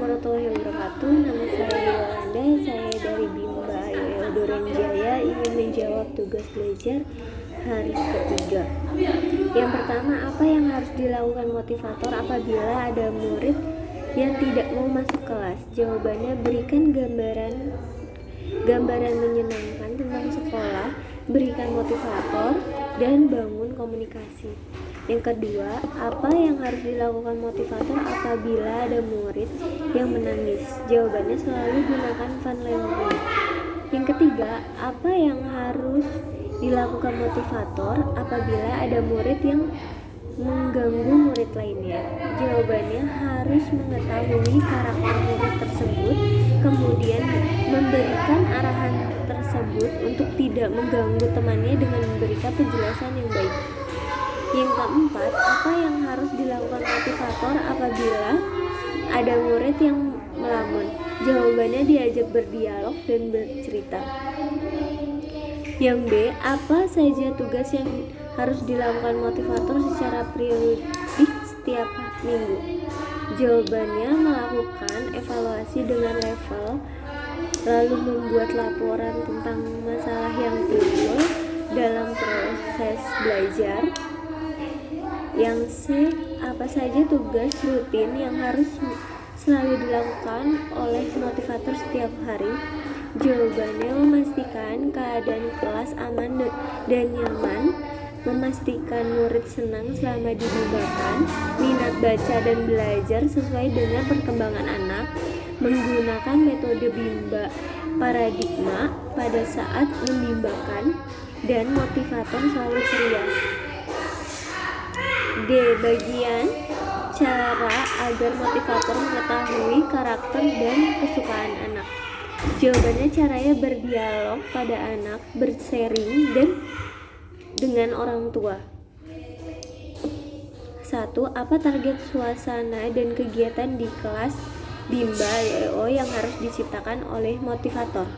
warahmatullahi wabarakatuh. Nama saya Yolanda, saya dari Bimba IWO Durenjaya ingin menjawab tugas belajar hari ketiga. Yang pertama, apa yang harus dilakukan motivator apabila ada murid yang tidak mau masuk kelas? Jawabannya, berikan gambaran menyenangkan tentang sekolah, berikan motivator, dan bangun komunikasi. Yang kedua, apa yang harus dilakukan motivator apabila ada murid yang menangis? Jawabannya, selalu gunakan fun language. Yang ketiga, apa yang harus dilakukan motivator apabila ada murid yang mengganggu murid lainnya? Jawabannya, harus mengetahui karakter murid tersebut, kemudian memberikan arahan tersebut untuk tidak mengganggu temannya dengan memberikan penjelasan yang baik. Yang keempat, apa yang harus dilakukan motivator apabila ada murid yang melamun? Jawabannya, diajak berdialog dan bercerita. Yang B, apa saja tugas yang harus dilakukan motivator secara periodik setiap minggu? Jawabannya, melakukan evaluasi dengan level, lalu membuat laporan tentang masalah yang timbul dalam proses belajar. Yang C, apa saja tugas rutin yang harus selalu dilakukan oleh motivator setiap hari? Jawabannya, memastikan keadaan kelas aman dan nyaman, memastikan murid senang selama dibimbangkan, minat baca dan belajar sesuai dengan perkembangan anak, menggunakan metode Bimba paradigma pada saat membimbangkan, dan motivator selalu ceria. D, bagian cara agar motivator mengetahui karakter dan kesukaan anak. Jawabannya, caranya berdialog pada anak, bersharing dan dengan orang tua. 1. Apa target suasana dan kegiatan di kelas Bimba IWO yang harus diciptakan oleh motivator?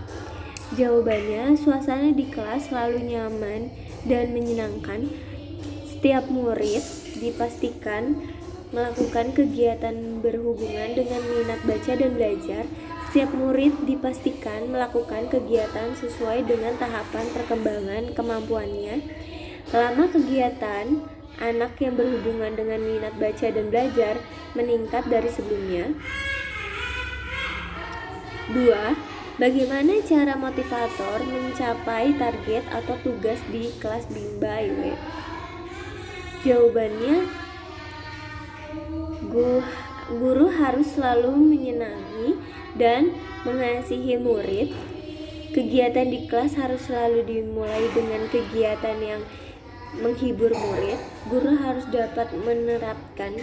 Jawabannya, suasana di kelas selalu nyaman dan menyenangkan. Setiap murid dipastikan melakukan kegiatan berhubungan dengan minat baca dan belajar. Setiap murid dipastikan melakukan kegiatan sesuai dengan tahapan perkembangan kemampuannya. Lama kegiatan anak yang berhubungan dengan minat baca dan belajar meningkat dari sebelumnya. 2. Bagaimana cara motivator mencapai target atau tugas di kelas Bimba IWO? Jawabannya, guru harus selalu menyenangi dan mengasihi murid. Kegiatan di kelas harus selalu dimulai dengan kegiatan yang menghibur murid. Guru harus dapat menerapkan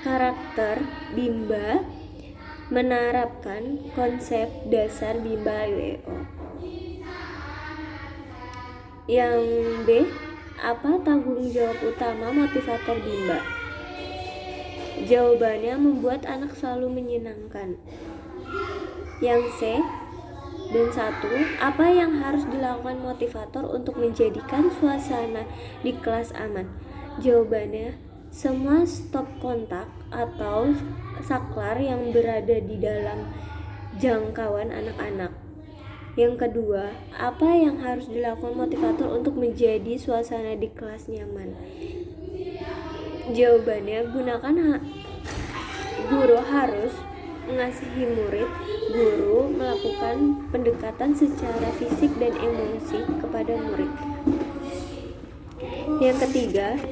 karakter Bimba, menerapkan konsep dasar Bimba IWO. Yang B, apa tanggung jawab utama motivator Bimba? Jawabannya, membuat anak selalu menyenangkan. Yang C dan 1, apa yang harus dilakukan motivator untuk menjadikan suasana di kelas aman? Jawabannya, semua stop kontak atau saklar yang berada di dalam jangkauan anak-anak. Yang kedua, apa yang harus dilakukan motivator untuk menjadi suasana di kelas nyaman? Jawabannya, guru harus mengasihi murid. Guru melakukan pendekatan secara fisik dan emosi kepada murid. Yang ketiga,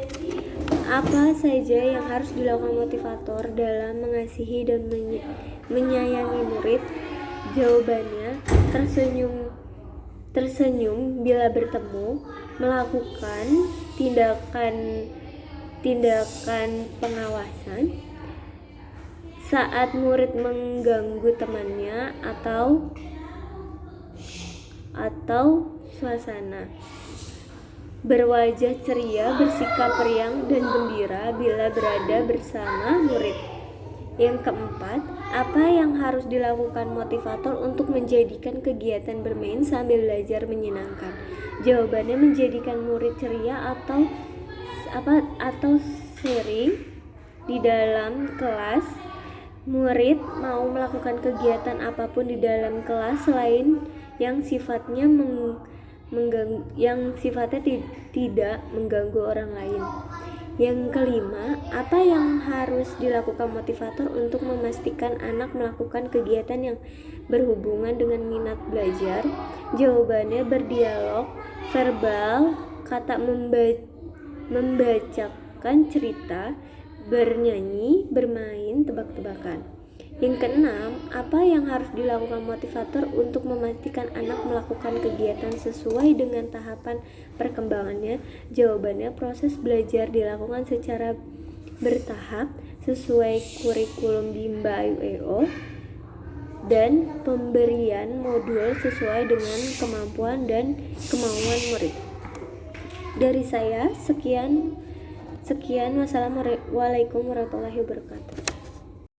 apa saja yang harus dilakukan motivator dalam mengasihi dan menyayangi murid? Jawabannya, tersenyum bila bertemu, melakukan tindakan pengawasan saat murid mengganggu temannya atau suasana, berwajah ceria, bersikap riang dan gembira bila berada bersama murid. Yang keempat, apa yang harus dilakukan motivator untuk menjadikan kegiatan bermain sambil belajar menyenangkan? Jawabannya, menjadikan murid ceria atau sharing di dalam kelas murid mau melakukan kegiatan apapun di dalam kelas selain yang sifatnya tidak mengganggu orang lain. Yang kelima, apa yang harus dilakukan motivator untuk memastikan anak melakukan kegiatan yang berhubungan dengan minat belajar? Jawabannya berdialog, verbal, kata membacakan cerita, bernyanyi, bermain, tebak-tebakan. Yang keenam, apa yang harus dilakukan motivator untuk memastikan anak melakukan kegiatan sesuai dengan tahapan perkembangannya? Jawabannya, proses belajar dilakukan secara bertahap sesuai kurikulum Bimba UEO dan pemberian modul sesuai dengan kemampuan dan kemauan murid. Dari saya, sekian. Wassalamualaikum warahmatullahi wabarakatuh.